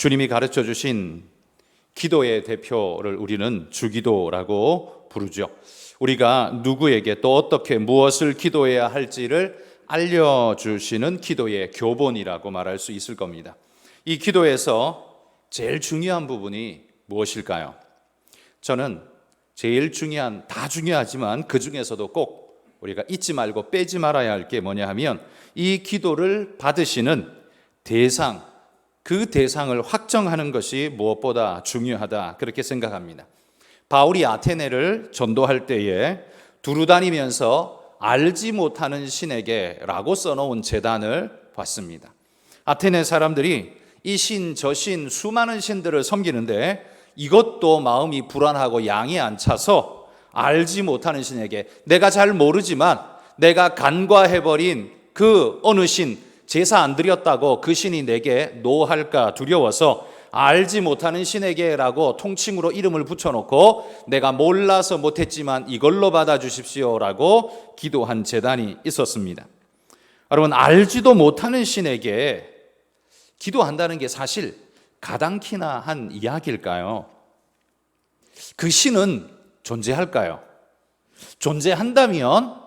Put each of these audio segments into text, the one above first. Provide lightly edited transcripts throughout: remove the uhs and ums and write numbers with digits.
주님이 가르쳐 주신 기도의 대표를 우리는 주기도라고 부르죠. 우리가 누구에게 또 어떻게 무엇을 기도해야 할지를 알려주시는 기도의 교본이라고 말할 수 있을 겁니다. 이 기도에서 제일 중요한 부분이 무엇일까요? 저는 제일 중요한, 다 중요하지만 그 중에서도 꼭 우리가 잊지 말고 빼지 말아야 할 게 뭐냐 하면 이 기도를 받으시는 대상, 그 대상을 확정하는 것이 무엇보다 중요하다, 그렇게 생각합니다. 바울이 아테네를 전도할 때에 두루 다니면서 알지 못하는 신에게 라고 써놓은 제단을 봤습니다. 아테네 사람들이 이 신, 저 신, 수많은 신들을 섬기는데 이것도 마음이 불안하고 양이 안 차서 알지 못하는 신에게, 내가 잘 모르지만 내가 간과해버린 그 어느 신, 제사 안 드렸다고 그 신이 내게 노할까 두려워서 알지 못하는 신에게 라고 통칭으로 이름을 붙여놓고 내가 몰라서 못했지만 이걸로 받아주십시오 라고 기도한 제단이 있었습니다. 여러분, 알지도 못하는 신에게 기도한다는 게 사실 가당키나 한 이야기일까요? 그 신은 존재할까요? 존재한다면,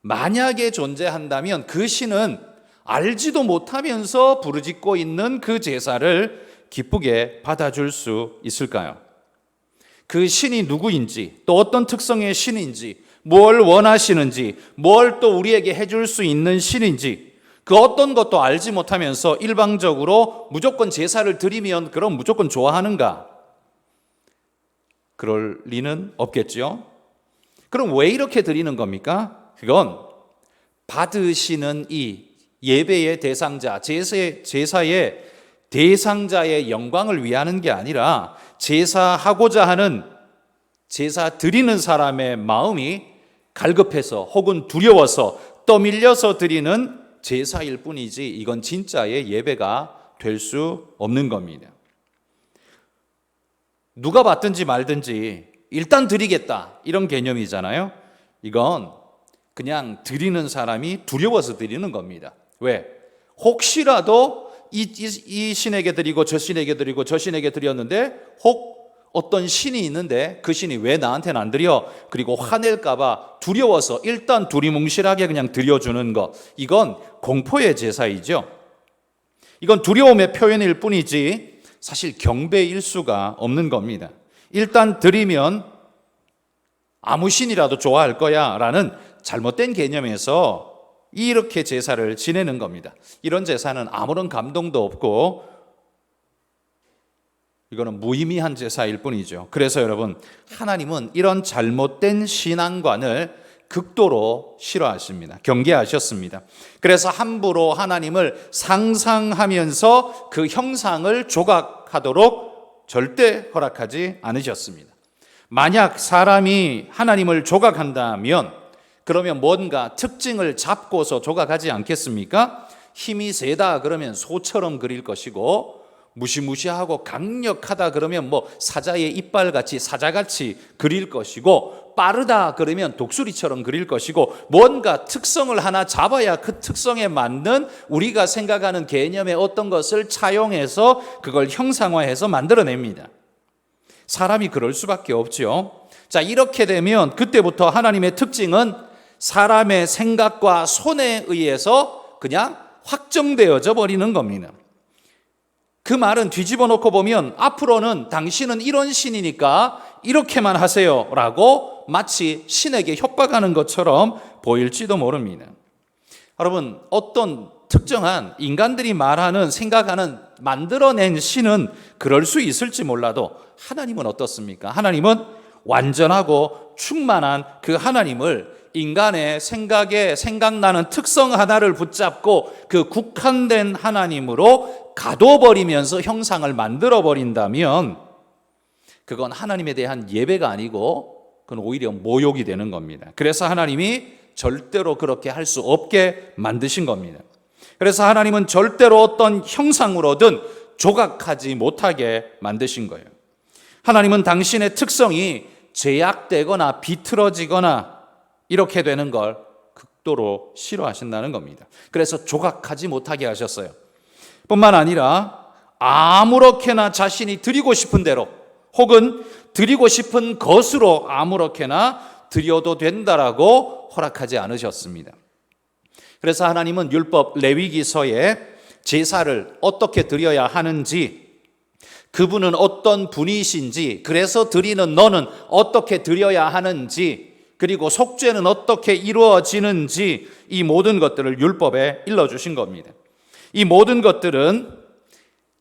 만약에 존재한다면 그 신은 알지도 못하면서 부르짖고 있는 그 제사를 기쁘게 받아줄 수 있을까요? 그 신이 누구인지, 또 어떤 특성의 신인지, 뭘 원하시는지, 뭘 또 우리에게 해줄 수 있는 신인지, 그 어떤 것도 알지 못하면서 일방적으로 무조건 제사를 드리면 그럼 무조건 좋아하는가? 그럴 리는 없겠죠. 그럼 왜 이렇게 드리는 겁니까? 그건 받으시는 이 예배의 대상자, 제사의 대상자의 영광을 위하는 게 아니라 제사하고자 하는, 제사 드리는 사람의 마음이 갈급해서 혹은 두려워서 떠밀려서 드리는 제사일 뿐이지, 이건 진짜의 예배가 될 수 없는 겁니다. 누가 받든지 말든지 일단 드리겠다, 이런 개념이잖아요. 이건 그냥 드리는 사람이 두려워서 드리는 겁니다. 왜? 혹시라도 이 신에게 드리고 저 신에게 드리고 저 신에게 드렸는데 혹 어떤 신이 있는데 그 신이 왜 나한테는 안 드려? 그리고 화낼까 봐 두려워서 일단 두리뭉실하게 그냥 드려주는 것, 이건 공포의 제사이죠. 이건 두려움의 표현일 뿐이지 사실 경배일 수가 없는 겁니다. 일단 드리면 아무 신이라도 좋아할 거야 라는 잘못된 개념에서 이렇게 제사를 지내는 겁니다. 이런 제사는 아무런 감동도 없고 이거는 무의미한 제사일 뿐이죠. 그래서 여러분, 하나님은 이런 잘못된 신앙관을 극도로 싫어하십니다. 경계하셨습니다. 그래서 함부로 하나님을 상상하면서 그 형상을 조각하도록 절대 허락하지 않으셨습니다. 만약 사람이 하나님을 조각한다면 그러면 뭔가 특징을 잡고서 조각하지 않겠습니까? 힘이 세다 그러면 소처럼 그릴 것이고, 무시무시하고 강력하다 그러면 뭐 사자의 이빨같이 사자같이 그릴 것이고, 빠르다 그러면 독수리처럼 그릴 것이고, 뭔가 특성을 하나 잡아야 그 특성에 맞는 우리가 생각하는 개념의 어떤 것을 차용해서 그걸 형상화해서 만들어냅니다. 사람이 그럴 수밖에 없죠. 자, 이렇게 되면 그때부터 하나님의 특징은 사람의 생각과 손에 의해서 그냥 확정되어져 버리는 겁니다. 그 말은 뒤집어 놓고 보면 앞으로는 당신은 이런 신이니까 이렇게만 하세요 라고 마치 신에게 협박하는 것처럼 보일지도 모릅니다. 여러분, 어떤 특정한 인간들이 말하는, 생각하는, 만들어낸 신은 그럴 수 있을지 몰라도 하나님은 어떻습니까? 하나님은 완전하고 충만한 그 하나님을 인간의 생각에 생각나는 특성 하나를 붙잡고 그 국한된 하나님으로 가둬버리면서 형상을 만들어버린다면 그건 하나님에 대한 예배가 아니고 그건 오히려 모욕이 되는 겁니다. 그래서 하나님이 절대로 그렇게 할 수 없게 만드신 겁니다. 그래서 하나님은 절대로 어떤 형상으로든 조각하지 못하게 만드신 거예요. 하나님은 당신의 특성이 제약되거나 비틀어지거나 이렇게 되는 걸 극도로 싫어하신다는 겁니다. 그래서 조각하지 못하게 하셨어요. 뿐만 아니라 아무렇게나 자신이 드리고 싶은 대로 혹은 드리고 싶은 것으로 아무렇게나 드려도 된다라고 허락하지 않으셨습니다. 그래서 하나님은 율법 레위기서에 제사를 어떻게 드려야 하는지, 그분은 어떤 분이신지, 그래서 드리는 너는 어떻게 드려야 하는지, 그리고 속죄는 어떻게 이루어지는지, 이 모든 것들을 율법에 일러주신 겁니다. 이 모든 것들은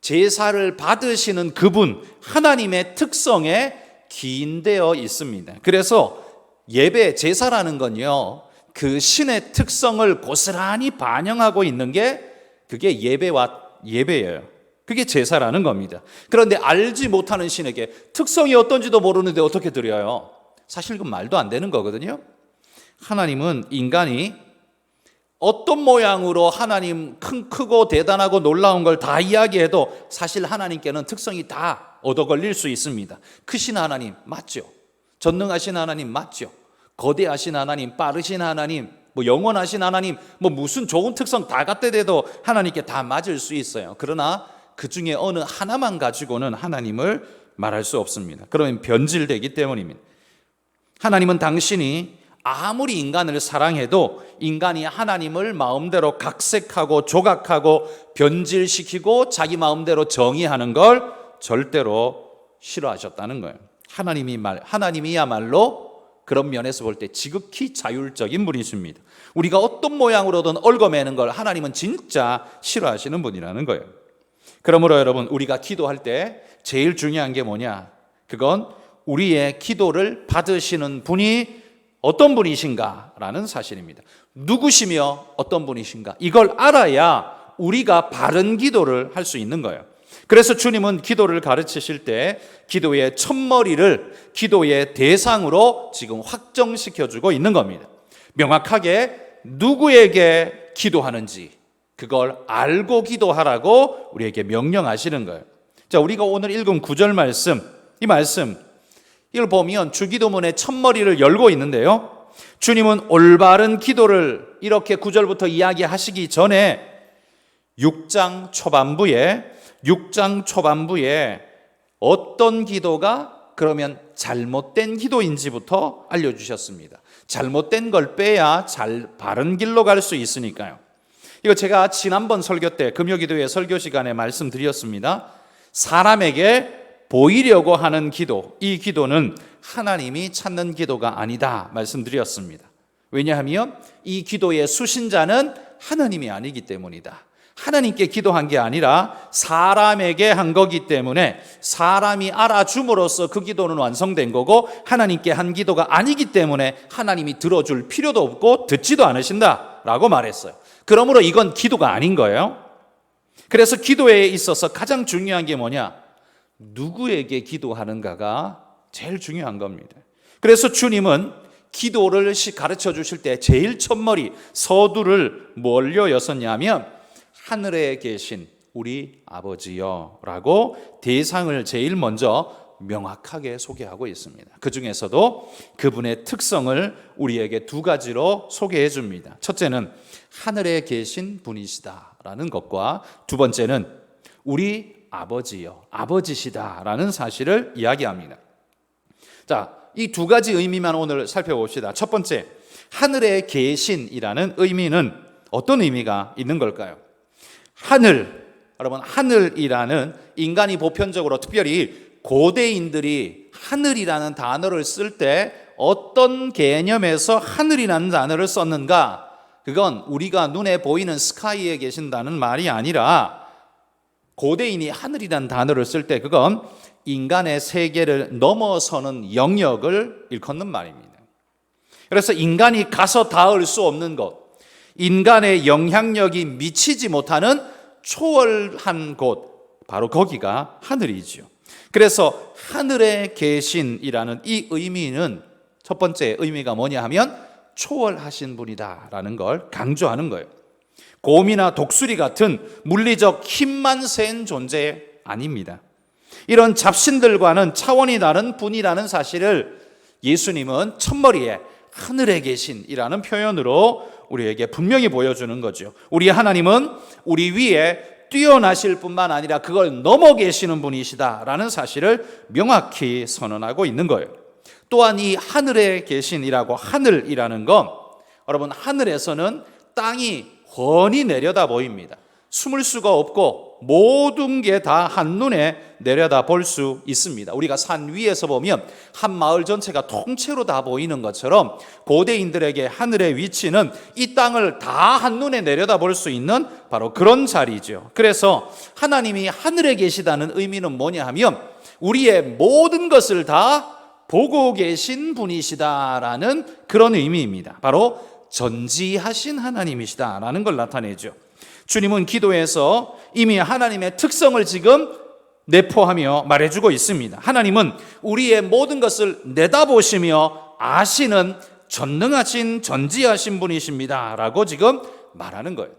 제사를 받으시는 그분 하나님의 특성에 기인되어 있습니다. 그래서 예배, 제사라는 건요, 그 신의 특성을 고스란히 반영하고 있는 게 그게 예배예요. 그게 제사라는 겁니다. 그런데 알지 못하는 신에게 특성이 어떤지도 모르는데 어떻게 드려요? 사실 그건 말도 안 되는 거거든요. 하나님은 인간이 어떤 모양으로 하나님 크고 대단하고 놀라운 걸 다 이야기해도 사실 하나님께는 특성이 다 얻어 걸릴 수 있습니다. 크신 하나님 맞죠? 전능하신 하나님 맞죠? 거대하신 하나님, 빠르신 하나님, 영원하신 하나님, 무슨 좋은 특성 다 갖다 대도 하나님께 다 맞을 수 있어요. 그러나 그 중에 어느 하나만 가지고는 하나님을 말할 수 없습니다. 그러면 변질되기 때문입니다. 하나님은 당신이 아무리 인간을 사랑해도 인간이 하나님을 마음대로 각색하고 조각하고 변질시키고 자기 마음대로 정의하는 걸 절대로 싫어하셨다는 거예요. 하나님이야말로 그런 면에서 볼 때 지극히 자율적인 분이십니다. 우리가 어떤 모양으로든 얽어매는 걸 하나님은 진짜 싫어하시는 분이라는 거예요. 그러므로 여러분, 우리가 기도할 때 제일 중요한 게 뭐냐? 그건 우리의 기도를 받으시는 분이 어떤 분이신가라는 사실입니다. 누구시며 어떤 분이신가? 이걸 알아야 우리가 바른 기도를 할 수 있는 거예요. 그래서 주님은 기도를 가르치실 때 기도의 첫머리를 기도의 대상으로 지금 확정시켜주고 있는 겁니다. 명확하게 누구에게 기도하는지 그걸 알고 기도하라고 우리에게 명령하시는 거예요. 자, 우리가 오늘 읽은 9절 말씀, 이 말씀 이걸 보면 주기도문의 첫머리를 열고 있는데요, 주님은 올바른 기도를 이렇게 9절부터 이야기하시기 전에 6장 초반부에 어떤 기도가 그러면 잘못된 기도인지부터 알려주셨습니다. 잘못된 걸 빼야 바른 길로 갈 수 있으니까요. 이거 제가 지난번 설교 때 금요기도회 설교 시간에 말씀드렸습니다. 사람에게 보이려고 하는 기도, 이 기도는 하나님이 찾는 기도가 아니다 말씀드렸습니다. 왜냐하면 이 기도의 수신자는 하나님이 아니기 때문이다. 하나님께 기도한 게 아니라 사람에게 한 거기 때문에 사람이 알아줌으로써 그 기도는 완성된 거고, 하나님께 한 기도가 아니기 때문에 하나님이 들어줄 필요도 없고 듣지도 않으신다라고 말했어요. 그러므로 이건 기도가 아닌 거예요. 그래서 기도에 있어서 가장 중요한 게 뭐냐? 누구에게 기도하는가가 제일 중요한 겁니다. 그래서 주님은 기도를 가르쳐 주실 때 제일 첫머리 서두를 뭘로 여섰냐면 하늘에 계신 우리 아버지여 라고 대상을 제일 먼저 명확하게 소개하고 있습니다. 그 중에서도 그분의 특성을 우리에게 두 가지로 소개해 줍니다. 첫째는 하늘에 계신 분이시다라는 것과 두 번째는 우리 아버지요, 아버지시다라는 사실을 이야기합니다. 자, 이 두 가지 의미만 오늘 살펴봅시다. 첫 번째, 하늘에 계신이라는 의미는 어떤 의미가 있는 걸까요? 여러분, 하늘이라는 인간이 보편적으로 특별히 고대인들이 하늘이라는 단어를 쓸 때 어떤 개념에서 하늘이라는 단어를 썼는가? 그건 우리가 눈에 보이는 스카이에 계신다는 말이 아니라 고대인이 하늘이라는 단어를 쓸 때 그건 인간의 세계를 넘어서는 영역을 일컫는 말입니다. 그래서 인간이 가서 닿을 수 없는 것, 인간의 영향력이 미치지 못하는 초월한 곳, 바로 거기가 하늘이지요. 그래서 하늘에 계신이라는 이 의미는 첫 번째 의미가 뭐냐 하면 초월하신 분이다라는 걸 강조하는 거예요. 곰이나 독수리 같은 물리적 힘만 센 존재 아닙니다. 이런 잡신들과는 차원이 다른 분이라는 사실을 예수님은 첫머리에 하늘에 계신이라는 표현으로 우리에게 분명히 보여주는 거죠. 우리 하나님은 우리 위에 뛰어나실 뿐만 아니라 그걸 넘어 계시는 분이시다라는 사실을 명확히 선언하고 있는 거예요. 또한 이 하늘에 계신이라고, 하늘이라는 건 여러분, 하늘에서는 땅이 훤히 내려다 보입니다. 숨을 수가 없고 모든 게 다 한눈에 내려다 볼 수 있습니다. 우리가 산 위에서 보면 한 마을 전체가 통째로 다 보이는 것처럼 고대인들에게 하늘의 위치는 이 땅을 다 한눈에 내려다 볼 수 있는 바로 그런 자리죠. 그래서 하나님이 하늘에 계시다는 의미는 뭐냐 하면 우리의 모든 것을 다 보고 계신 분이시다라는 그런 의미입니다. 바로 전지하신 하나님이시다라는 걸 나타내죠. 주님은 기도에서 이미 하나님의 특성을 지금 내포하며 말해주고 있습니다. 하나님은 우리의 모든 것을 내다보시며 아시는 전능하신 전지하신 분이십니다 라고 지금 말하는 거예요.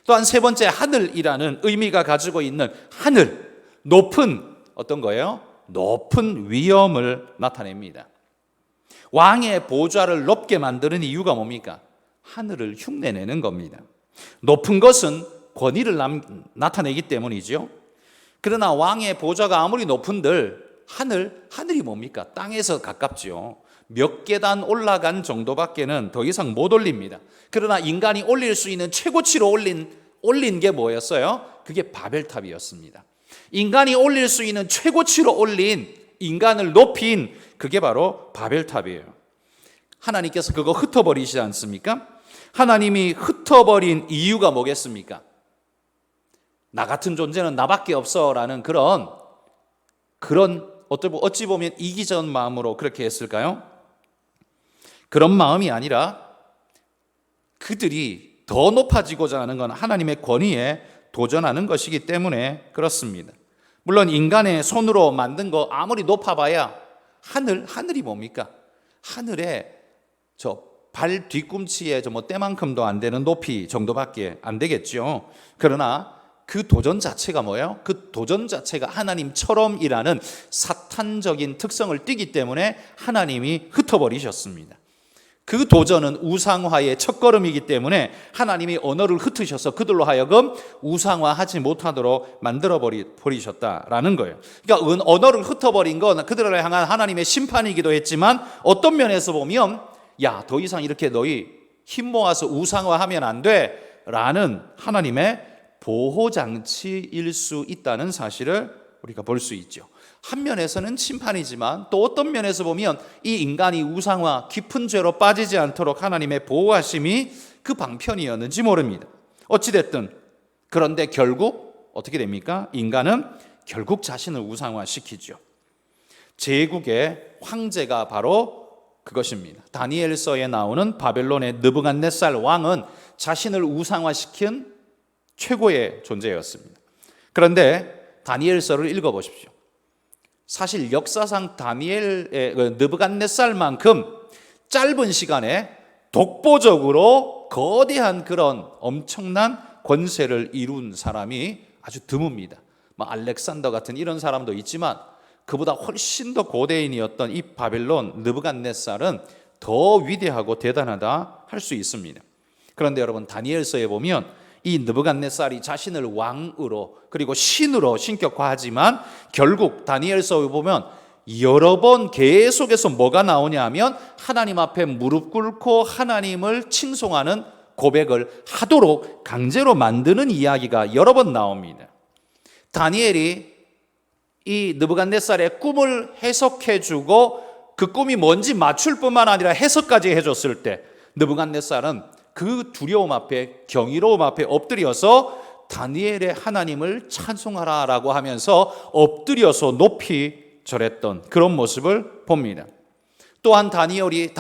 또한 세 번째, 하늘이라는 의미가 가지고 있는 하늘, 높은 어떤 거예요? 높은 위엄을 나타냅니다. 왕의 보좌를 높게 만드는 이유가 뭡니까? 하늘을 흉내내는 겁니다. 높은 것은 권위를 나타내기 때문이죠. 그러나 왕의 보좌가 아무리 높은들 하늘이 뭡니까? 땅에서 가깝지요. 몇 계단 올라간 정도밖에는 더 이상 못 올립니다. 그러나 인간이 올릴 수 있는 최고치로 올린 게 뭐였어요? 그게 바벨탑이었습니다. 인간이 올릴 수 있는 최고치로 올린, 인간을 높인 그게 바로 바벨탑이에요. 하나님께서 그거 흩어버리시지 않습니까? 하나님이 흩어버린 이유가 뭐겠습니까? 나 같은 존재는 나밖에 없어라는 그런 어찌 보면 이기적인 마음으로 그렇게 했을까요? 그런 마음이 아니라 그들이 더 높아지고자 하는 건 하나님의 권위에 도전하는 것이기 때문에 그렇습니다. 물론 인간의 손으로 만든 거 아무리 높아봐야 하늘이 뭡니까? 하늘에 발 뒤꿈치에 때만큼도 안 되는 높이 정도밖에 안 되겠죠. 그러나 그 도전 자체가 뭐예요? 그 도전 자체가 하나님처럼이라는 사탄적인 특성을 띠기 때문에 하나님이 흩어버리셨습니다. 그 도전은 우상화의 첫걸음이기 때문에 하나님이 언어를 흩으셔서 그들로 하여금 우상화하지 못하도록 만들어 버리셨다라는 거예요. 그러니까 언어를 흩어버린 건 그들을 향한 하나님의 심판이기도 했지만 어떤 면에서 보면 더 이상 이렇게 너희 힘 모아서 우상화하면 안 돼 라는 하나님의 보호장치일 수 있다는 사실을 우리가 볼 수 있죠. 한 면에서는 심판이지만 또 어떤 면에서 보면 이 인간이 우상화, 깊은 죄로 빠지지 않도록 하나님의 보호하심이 그 방편이었는지 모릅니다. 어찌됐든 그런데 결국 어떻게 됩니까? 인간은 결국 자신을 우상화시키죠. 제국의 황제가 바로 그것입니다. 다니엘서에 나오는 바벨론의 느부갓네살 왕은 자신을 우상화시킨 최고의 존재였습니다. 그런데 다니엘서를 읽어보십시오. 사실 역사상 다니엘의 느부갓네살만큼 짧은 시간에 독보적으로 거대한 그런 엄청난 권세를 이룬 사람이 아주 드뭅니다. 알렉산더 같은 이런 사람도 있지만 그보다 훨씬 더 고대인이었던 이 바벨론 느부갓네살은 더 위대하고 대단하다 할 수 있습니다. 그런데 여러분, 다니엘서에 보면 이 느부갓네살이 자신을 왕으로 그리고 신으로 신격화하지만 결국 다니엘서에 보면 여러 번 계속해서 뭐가 나오냐 하면 하나님 앞에 무릎 꿇고 하나님을 칭송하는 고백을 하도록 강제로 만드는 이야기가 여러 번 나옵니다. 다니엘이 이 느부갓네살의 꿈을 해석해주고 그 꿈이 뭔지 맞출 뿐만 아니라 해석까지 해줬을 때 느부갓네살은 그 두려움 앞에, 경이로움 앞에 엎드려서 다니엘의 하나님을 찬송하라라고 하면서 엎드려서 높이 절했던 그런 모습을 봅니다. 또한 다니엘이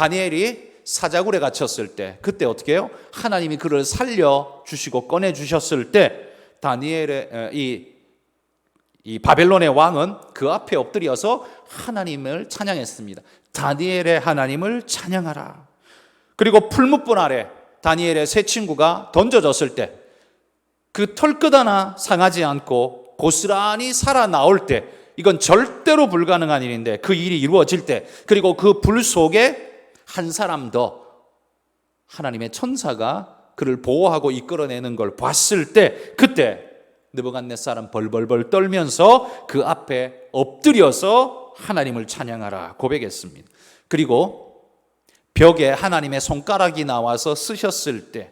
사자굴에 갇혔을 때 그때 어떻게 해요? 하나님이 그를 살려주시고 꺼내주셨을 때 다니엘의 이 바벨론의 왕은 그 앞에 엎드려서 하나님을 찬양했습니다. 다니엘의 하나님을 찬양하라. 그리고 풀무불 아래 다니엘의 세 친구가 던져졌을 때 그 털끝 하나 상하지 않고 고스란히 살아나올 때, 이건 절대로 불가능한 일인데 그 일이 이루어질 때, 그리고 그 불 속에 한 사람 더 하나님의 천사가 그를 보호하고 이끌어내는 걸 봤을 때, 그때 느부갓네살은 벌벌벌 떨면서 그 앞에 엎드려서 하나님을 찬양하라 고백했습니다. 그리고 벽에 하나님의 손가락이 나와서 쓰셨을 때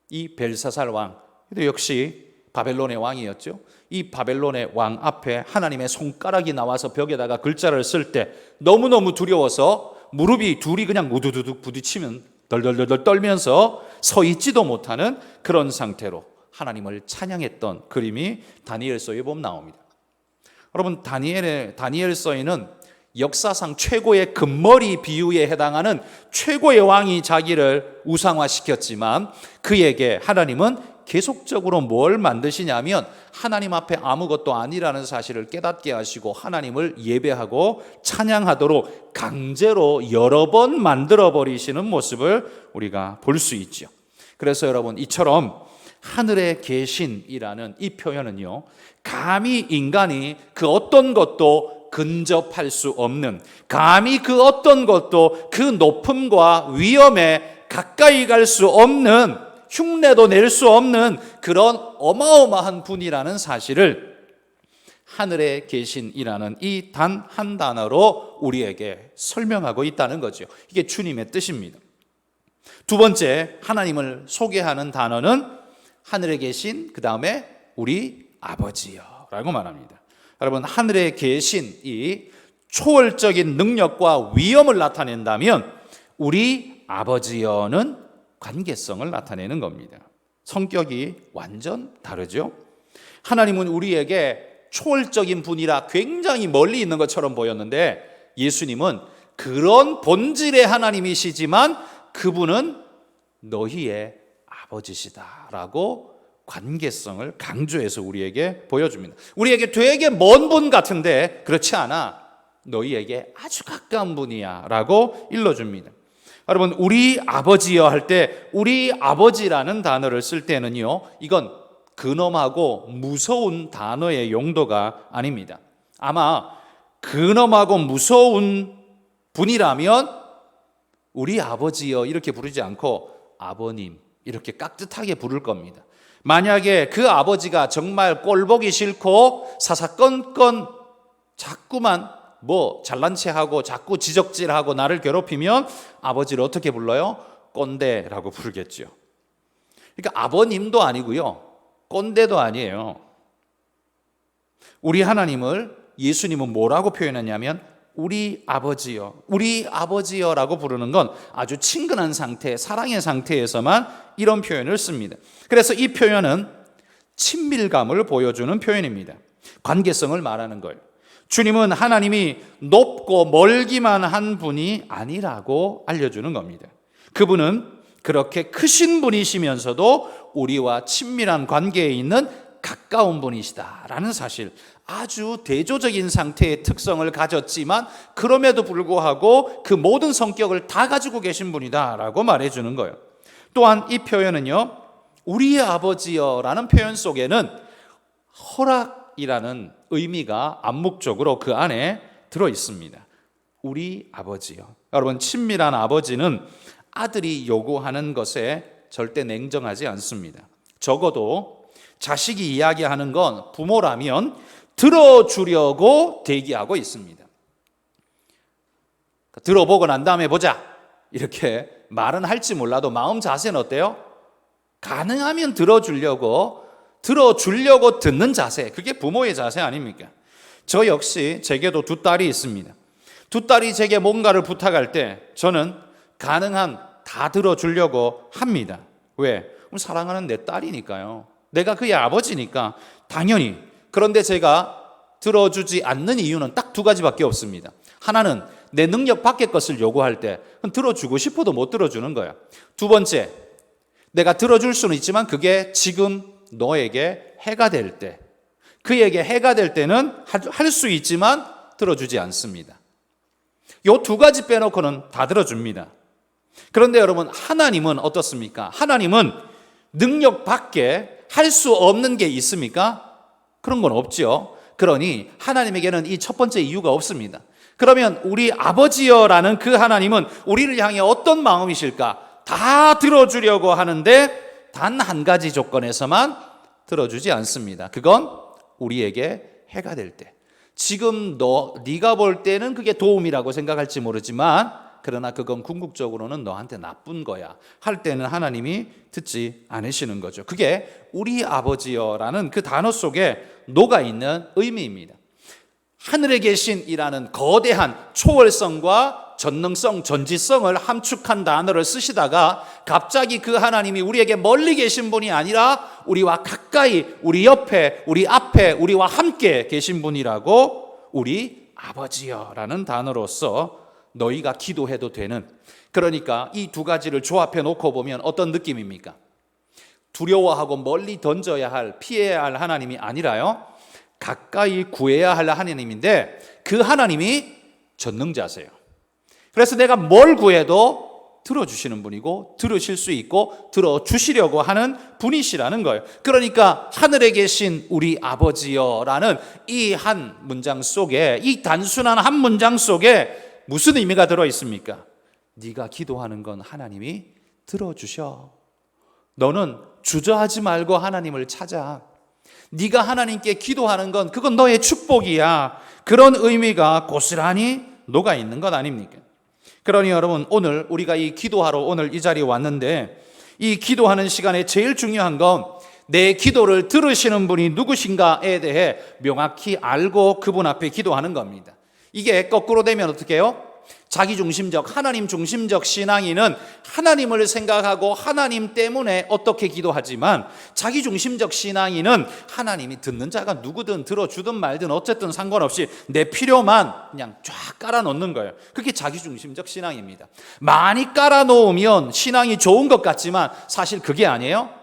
이 벨사살 왕, 역시 바벨론의 왕이었죠. 이 바벨론의 왕 앞에 하나님의 손가락이 나와서 벽에다가 글자를 쓸 때 너무너무 두려워서 무릎이 둘이 그냥 우두두둑 부딪히면 덜덜덜 떨면서 서 있지도 못하는 그런 상태로 하나님을 찬양했던 그림이 다니엘서에 보면 나옵니다. 여러분, 다니엘서에는 역사상 최고의 금머리 비유에 해당하는 최고의 왕이 자기를 우상화시켰지만 그에게 하나님은 계속적으로 뭘 만드시냐면 하나님 앞에 아무것도 아니라는 사실을 깨닫게 하시고 하나님을 예배하고 찬양하도록 강제로 여러 번 만들어 버리시는 모습을 우리가 볼 수 있죠. 그래서 여러분, 이처럼 하늘에 계신이라는 이 표현은요, 감히 인간이 그 어떤 것도 근접할 수 없는, 감히 그 어떤 것도 그 높음과 위엄에 가까이 갈 수 없는, 흉내도 낼 수 없는 그런 어마어마한 분이라는 사실을 하늘에 계신이라는 이 단 한 단어로 우리에게 설명하고 있다는 거죠. 이게 주님의 뜻입니다. 두 번째, 하나님을 소개하는 단어는 하늘에 계신, 그 다음에 우리 아버지요 라고 말합니다. 여러분, 하늘에 계신 이 초월적인 능력과 위엄을 나타낸다면 우리 아버지여는 관계성을 나타내는 겁니다. 성격이 완전 다르죠. 하나님은 우리에게 초월적인 분이라 굉장히 멀리 있는 것처럼 보였는데 예수님은 그런 본질의 하나님이시지만 그분은 너희의 아버지시다라고 관계성을 강조해서 우리에게 보여줍니다. 우리에게 되게 먼 분 같은데 그렇지 않아. 너희에게 아주 가까운 분이야 라고 일러줍니다. 여러분, 우리 아버지여 할 때 우리 아버지라는 단어를 쓸 때는요, 이건 근엄하고 무서운 단어의 용도가 아닙니다. 아마 근엄하고 무서운 분이라면 우리 아버지여 이렇게 부르지 않고 아버님 이렇게 깍듯하게 부를 겁니다. 만약에 그 아버지가 정말 꼴보기 싫고 사사건건 자꾸만 잘난 체하고 자꾸 지적질하고 나를 괴롭히면 아버지를 어떻게 불러요? 꼰대라고 부르겠죠. 그러니까 아버님도 아니고요, 꼰대도 아니에요. 우리 하나님을 예수님은 뭐라고 표현했냐면 우리 아버지여, 우리 아버지여라고 부르는 건 아주 친근한 상태, 사랑의 상태에서만 이런 표현을 씁니다. 그래서 이 표현은 친밀감을 보여주는 표현입니다. 관계성을 말하는 거예요. 주님은 하나님이 높고 멀기만 한 분이 아니라고 알려주는 겁니다. 그분은 그렇게 크신 분이시면서도 우리와 친밀한 관계에 있는 가까운 분이시다라는 사실, 아주 대조적인 상태의 특성을 가졌지만 그럼에도 불구하고 그 모든 성격을 다 가지고 계신 분이다라고 말해주는 거예요. 또한 이 표현은요, 우리의 아버지여라는 표현 속에는 허락이라는 의미가 암묵적으로 그 안에 들어 있습니다. 우리 아버지요. 여러분, 친밀한 아버지는 아들이 요구하는 것에 절대 냉정하지 않습니다. 적어도 자식이 이야기하는 건 부모라면 들어주려고 대기하고 있습니다. 들어보고 난 다음에 보자 이렇게 말은 할지 몰라도 마음 자세는 어때요? 가능하면 들어주려고 듣는 자세, 그게 부모의 자세 아닙니까? 저 역시 제게도 두 딸이 있습니다. 두 딸이 제게 뭔가를 부탁할 때 저는 가능한 다 들어주려고 합니다. 왜? 사랑하는 내 딸이니까요. 내가 그의 아버지니까 당연히. 그런데 제가 들어주지 않는 이유는 딱 두 가지밖에 없습니다. 하나는 내 능력 밖의 것을 요구할 때 들어주고 싶어도 못 들어주는 거야. 두 번째, 내가 들어줄 수는 있지만 그게 지금 너에게 해가 될 때, 그에게 해가 될 때는 할 수 있지만 들어주지 않습니다. 이 두 가지 빼놓고는 다 들어줍니다. 그런데 여러분, 하나님은 어떻습니까? 하나님은 능력 밖에 할 수 없는 게 있습니까? 그런 건 없죠. 그러니 하나님에게는 이 첫 번째 이유가 없습니다. 그러면 우리 아버지여라는 그 하나님은 우리를 향해 어떤 마음이실까? 다 들어주려고 하는데 단 한 가지 조건에서만 들어주지 않습니다. 그건 우리에게 해가 될 때, 지금 네가 볼 때는 그게 도움이라고 생각할지 모르지만 그러나 그건 궁극적으로는 너한테 나쁜 거야 할 때는 하나님이 듣지 않으시는 거죠. 그게 우리 아버지여라는 그 단어 속에 녹아있는 의미입니다. 하늘에 계신이라는 거대한 초월성과 전능성, 전지성을 함축한 단어를 쓰시다가 갑자기 그 하나님이 우리에게 멀리 계신 분이 아니라 우리와 가까이, 우리 옆에, 우리 앞에, 우리와 함께 계신 분이라고 우리 아버지여라는 단어로서 너희가 기도해도 되는, 그러니까 이 두 가지를 조합해 놓고 보면 어떤 느낌입니까? 두려워하고 멀리 던져야 할, 피해야 할 하나님이 아니라요, 가까이 구해야 할 하나님인데 그 하나님이 전능자세요. 그래서 내가 뭘 구해도 들어주시는 분이고 들으실 수 있고 들어주시려고 하는 분이시라는 거예요. 그러니까 하늘에 계신 우리 아버지여라는 이 한 문장 속에, 이 단순한 한 문장 속에 무슨 의미가 들어있습니까? 네가 기도하는 건 하나님이 들어주셔. 너는 주저하지 말고 하나님을 찾아. 네가 하나님께 기도하는 건 그건 너의 축복이야. 그런 의미가 고스란히 녹아있는 것 아닙니까? 그러니 여러분, 오늘 우리가 이 기도하러 오늘 이 자리에 왔는데 이 기도하는 시간에 제일 중요한 건 내 기도를 들으시는 분이 누구신가에 대해 명확히 알고 그분 앞에 기도하는 겁니다. 이게 거꾸로 되면 어떻게 해요? 자기중심적, 하나님 중심적 신앙인은 하나님을 생각하고 하나님 때문에 어떻게 기도하지만, 자기중심적 신앙인은 하나님이 듣는 자가 누구든 들어주든 말든 어쨌든 상관없이 내 필요만 그냥 쫙 깔아놓는 거예요. 그게 자기중심적 신앙입니다. 많이 깔아놓으면 신앙이 좋은 것 같지만 사실 그게 아니에요.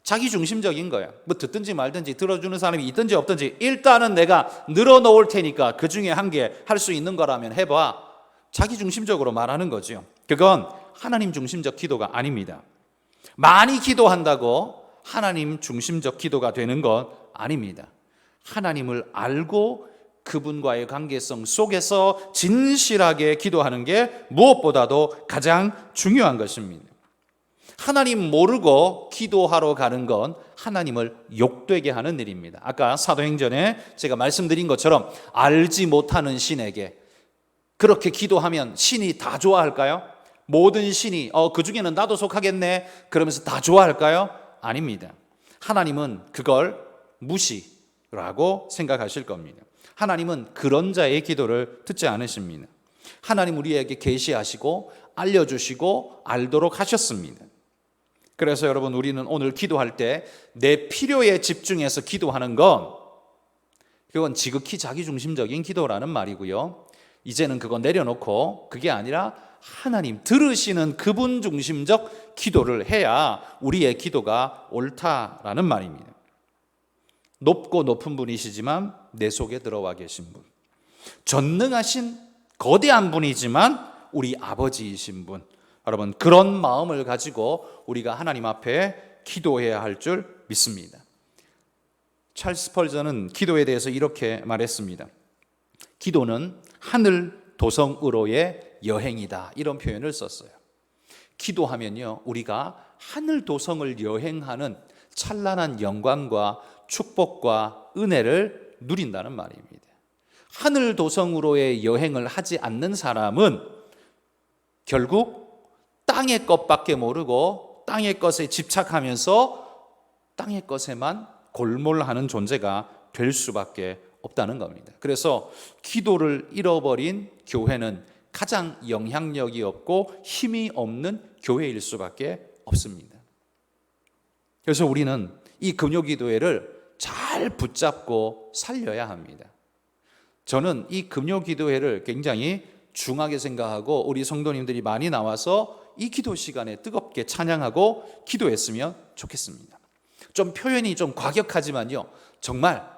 자기중심적인 거예요. 뭐 듣든지 말든지 들어주는 사람이 있든지 없든지 일단은 내가 늘어놓을 테니까 그 중에 한 개 할 수 있는 거라면 해봐. 자기중심적으로 말하는 거죠. 그건 하나님 중심적 기도가 아닙니다. 많이 기도한다고 하나님 중심적 기도가 되는 건 아닙니다. 하나님을 알고 그분과의 관계성 속에서 진실하게 기도하는 게 무엇보다도 가장 중요한 것입니다. 하나님 모르고 기도하러 가는 건 하나님을 욕되게 하는 일입니다. 아까 사도행전에 제가 말씀드린 것처럼 알지 못하는 신에게 그렇게 기도하면 신이 다 좋아할까요? 모든 신이 그 중에는 나도 속하겠네 그러면서 다 좋아할까요? 아닙니다. 하나님은 그걸 무시라고 생각하실 겁니다. 하나님은 그런 자의 기도를 듣지 않으십니다. 하나님 우리에게 계시하시고 알려주시고 알도록 하셨습니다. 그래서 여러분, 우리는 오늘 기도할 때 내 필요에 집중해서 기도하는 건 그건 지극히 자기중심적인 기도라는 말이고요. 이제는 그거 내려놓고 그게 아니라 하나님 들으시는 그분 중심적 기도를 해야 우리의 기도가 옳다라는 말입니다. 높고 높은 분이시지만 내 속에 들어와 계신 분, 전능하신 거대한 분이지만 우리 아버지이신 분, 여러분 그런 마음을 가지고 우리가 하나님 앞에 기도해야 할 줄 믿습니다. 찰스 스펄전은 기도에 대해서 이렇게 말했습니다. 기도는 하늘 도성으로의 여행이다, 이런 표현을 썼어요. 기도하면요, 우리가 하늘 도성을 여행하는 찬란한 영광과 축복과 은혜를 누린다는 말입니다. 하늘 도성으로의 여행을 하지 않는 사람은 결국 땅의 것밖에 모르고 땅의 것에 집착하면서 땅의 것에만 골몰하는 존재가 될 수밖에 없다는 겁니다. 그래서 기도를 잃어버린 교회는 가장 영향력이 없고 힘이 없는 교회일 수밖에 없습니다. 그래서 우리는 이 금요기도회를 잘 붙잡고 살려야 합니다. 저는 이 금요기도회를 굉장히 중하게 생각하고 우리 성도님들이 많이 나와서 이 기도 시간에 뜨겁게 찬양하고 기도했으면 좋겠습니다. 좀 표현이 좀 과격하지만요, 정말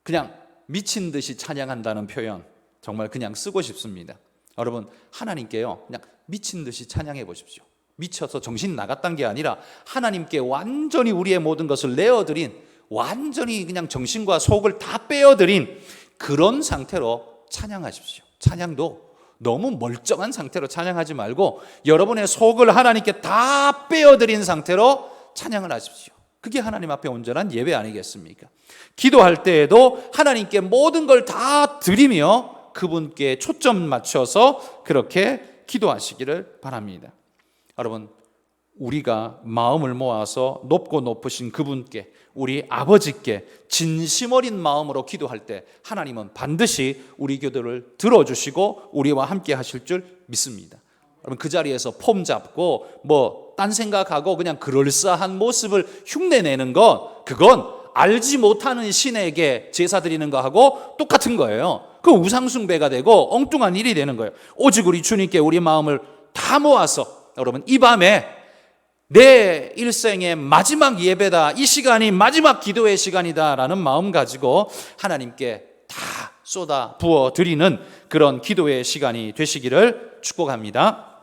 그냥 미친 듯이 찬양한다는 표현 정말 그냥 쓰고 싶습니다. 여러분, 하나님께요 그냥 미친 듯이 찬양해 보십시오. 미쳐서 정신 나갔단 게 아니라 하나님께 완전히 우리의 모든 것을 내어드린, 완전히 그냥 정신과 속을 다 빼어드린 그런 상태로 찬양하십시오. 찬양도 너무 멀쩡한 상태로 찬양하지 말고 여러분의 속을 하나님께 다 빼어드린 상태로 찬양을 하십시오. 그게 하나님 앞에 온전한 예배 아니겠습니까? 기도할 때에도 하나님께 모든 걸 다 드리며 그분께 초점 맞춰서 그렇게 기도하시기를 바랍니다. 여러분, 우리가 마음을 모아서 높고 높으신 그분께, 우리 아버지께 진심 어린 마음으로 기도할 때 하나님은 반드시 우리 기도를 들어주시고 우리와 함께 하실 줄 믿습니다. 여러분, 그 자리에서 폼 잡고 딴 생각하고 그냥 그럴싸한 모습을 흉내내는 그건 알지 못하는 신에게 제사 드리는 거하고 똑같은 거예요. 그 우상숭배가 되고 엉뚱한 일이 되는 거예요. 오직 우리 주님께 우리 마음을 다 모아서, 여러분, 이 밤에 내 일생의 마지막 예배다, 이 시간이 마지막 기도의 시간이다 라는 마음 가지고 하나님께 다 쏟아 부어 드리는 그런 기도의 시간이 되시기를 축복합니다.